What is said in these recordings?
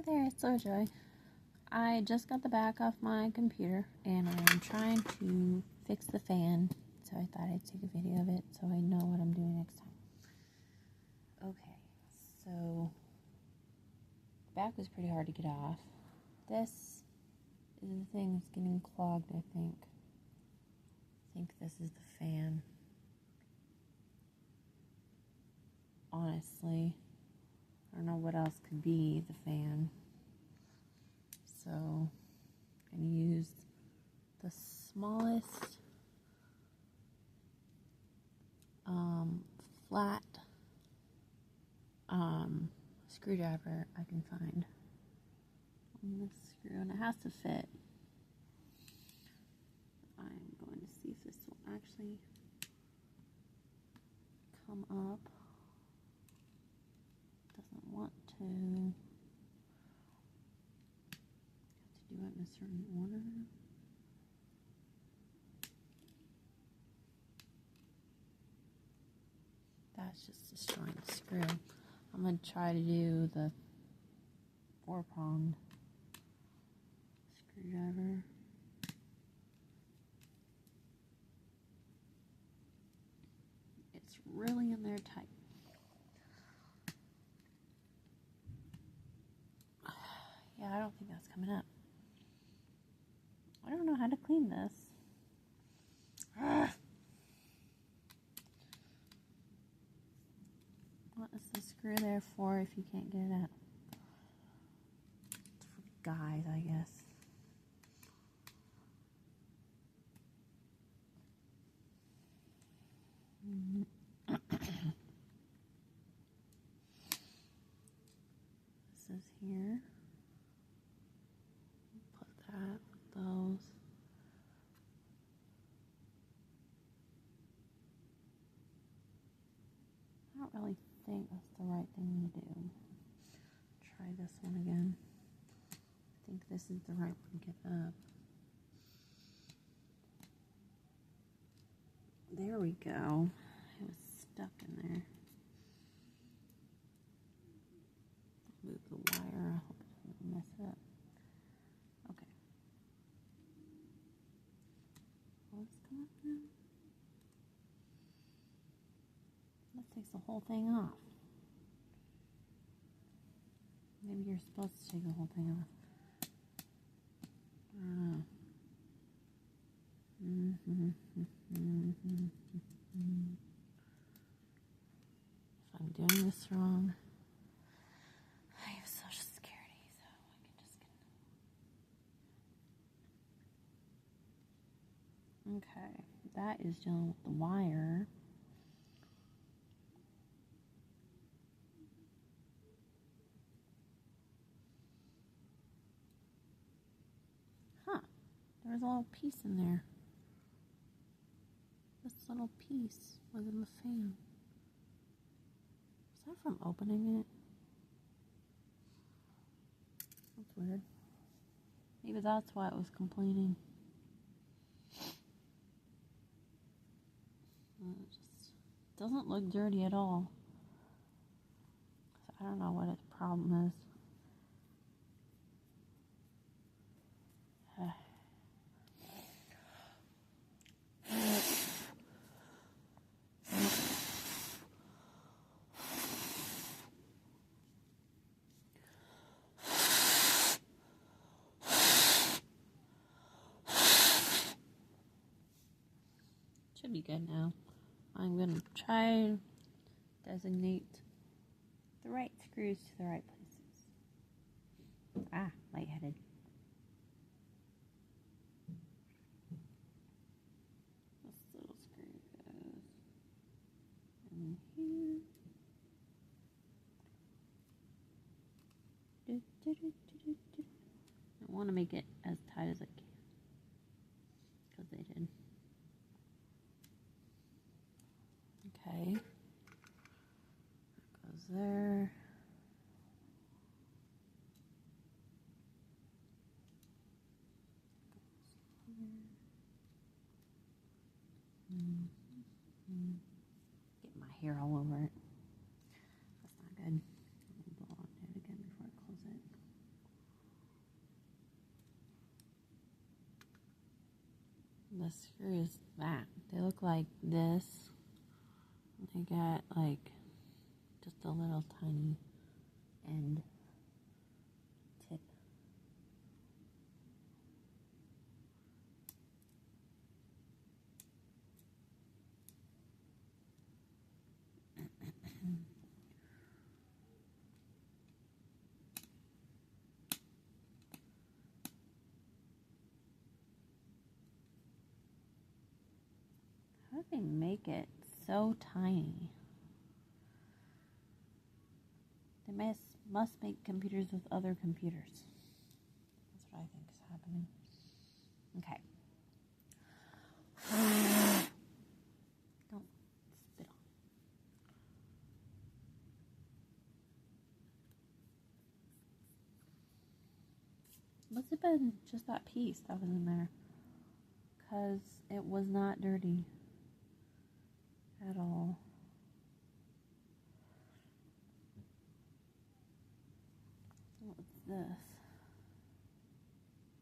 there, it's Joy. I just got the back off my computer and I'm trying to fix the fan, so I thought I'd take a video of it so I know what I'm doing next time. Okay, so the back was pretty hard to get off. This is the thing that's getting clogged, I think. I think this is the fan. Honestly, I don't know what else could be the fan. So I'm going to use the smallest flat screwdriver I can find on this screw, and it has to fit. I'm going to see if this will actually come up. Doesn't want to. Have to do it in a certain order. That's just destroying the screw. I'm going to try to do the 4-pronged screwdriver. It's really in there tight. Yeah, I don't think that's coming up. I don't know how to clean this. What is the screw there for if you can't get it out? It's for guys, I guess. This is here. Put that with those. I don't really think that's the right thing to do. Try this one again. I think this is the right one to get up. There we go. It was stuck in there. Move the wire. I hope it doesn't mess up. Okay. Will this come up now? That takes the whole thing off. Maybe you're supposed to take the whole thing off. I don't know. If I'm doing this wrong, I have Social Security, so I can just get. Okay, that is dealing with the wire. Huh, there's a little piece in there. This little piece was in the fan. Is that from opening it? That's weird. Maybe that's why it was complaining. It just doesn't look dirty at all. So I don't know what its problem is. Should be good now. I'm going to try to designate the right screws to the right places. Ah, lightheaded. This little screw goes in here. I want to make it as tight as I can, because they did. Okay, that goes there. Get my hair all over it. That's not good. I'll blow on it again before I close it. The screws that they look like this. They got like just a little tiny end tip. How do they make it so tiny? They must make computers with other computers. That's what I think is happening. Okay. Don't spit on. Must have been just that piece that was in there. Because it was not dirty at all. What's this?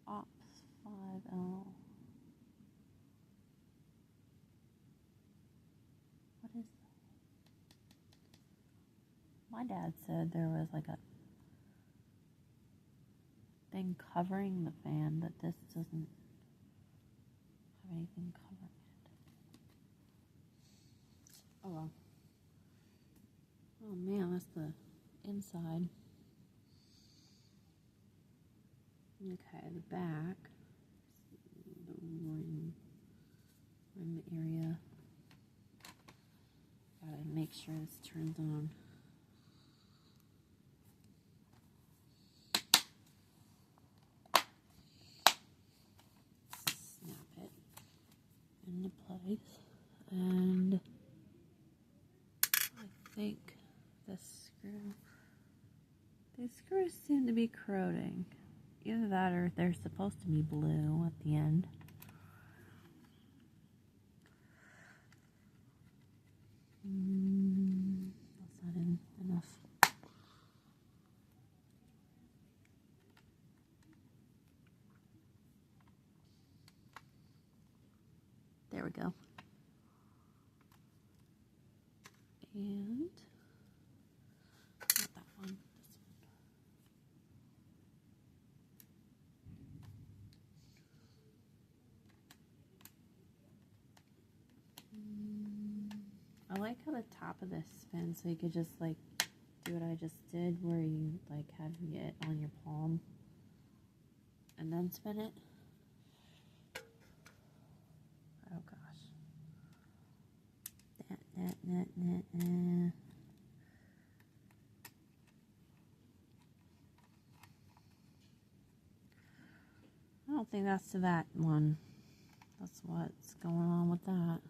Ops 5L. What is that? My dad said there was like a thing covering the fan, but this doesn't have anything covering it. Oh well. Oh man, that's the inside. Okay, the back. The rim area. Gotta make sure this turns on. Snap it into place. And I think these screws seem to be corroding. Either that or they're supposed to be blue at the end. That's not enough. There we go. And not that one, this one. I like how the top of this spins, so you could just like do what I just did, where you like have it on your palm and then spin it. Oh gosh. I don't think that's to that one. That's what's going on with that.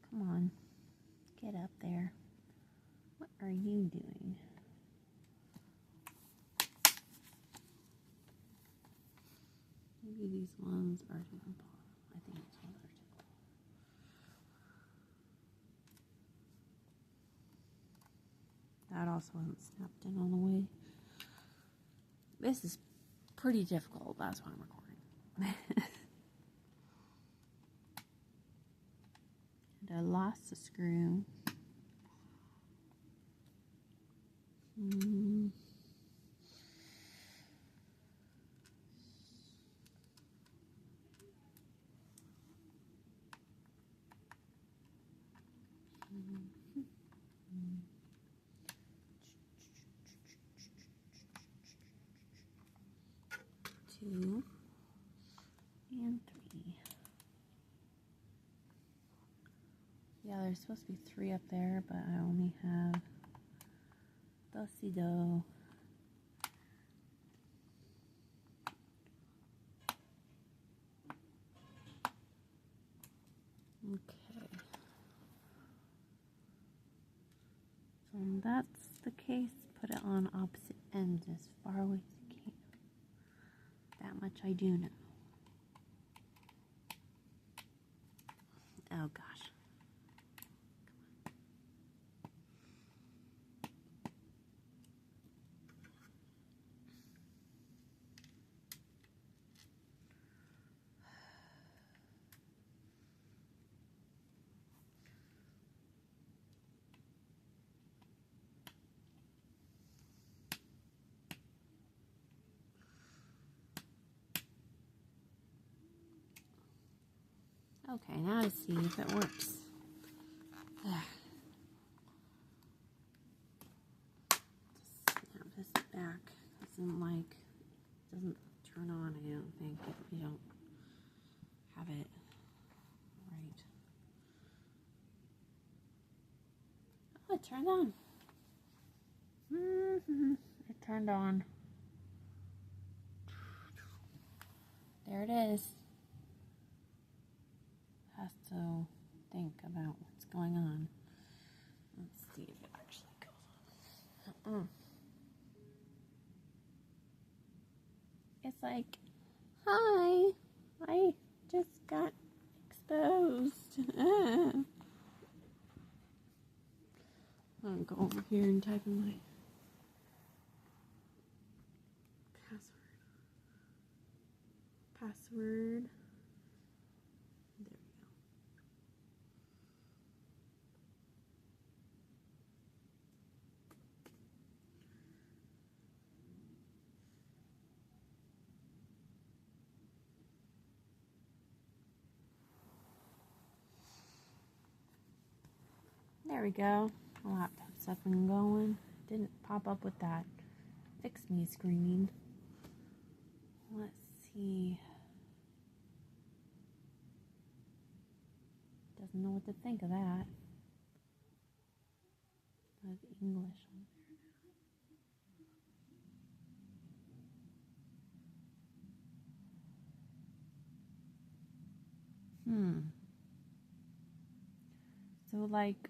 Come on. Get up there. What are you doing? Maybe these ones are too bottom. I think these ones are too bottom. That also hasn't snapped in all the way. This is pretty difficult. That's why I'm recording. And I lost the screw. Two and three. Yeah, there's supposed to be three up there, but I only have do-si-do. Okay. So when that's the case, put it on opposite ends as far away as you can. That much I do know. Oh gosh. Okay, now to see if it works. Snap this back. Doesn't turn on, I don't think, if you don't have it right. Oh, it turned on. It turned on. There it is. Has to think about what's going on. Let's see if it actually goes on. It's like, hi, I just got exposed. I'm gonna go over here and type in my password. There we go. There we go. My laptop's up and going. Didn't pop up with that fix me screen. Let's see. Doesn't know what to think of that. There's English on there. So like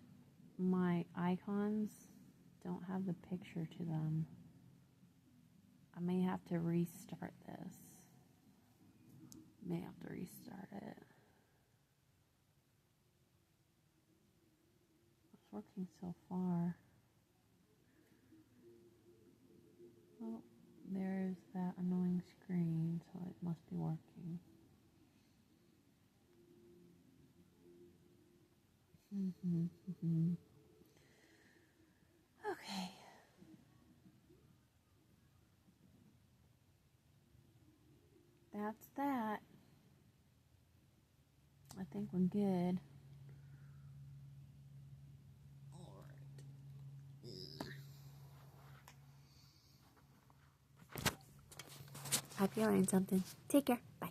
my icons don't have the picture to them. I may have to restart this. May have to restart it. It's working so far. Oh, there's that annoying screen, so it must be working. Okay. That's that. I think we're good. Alright. Hope you learned something. Take care. Bye.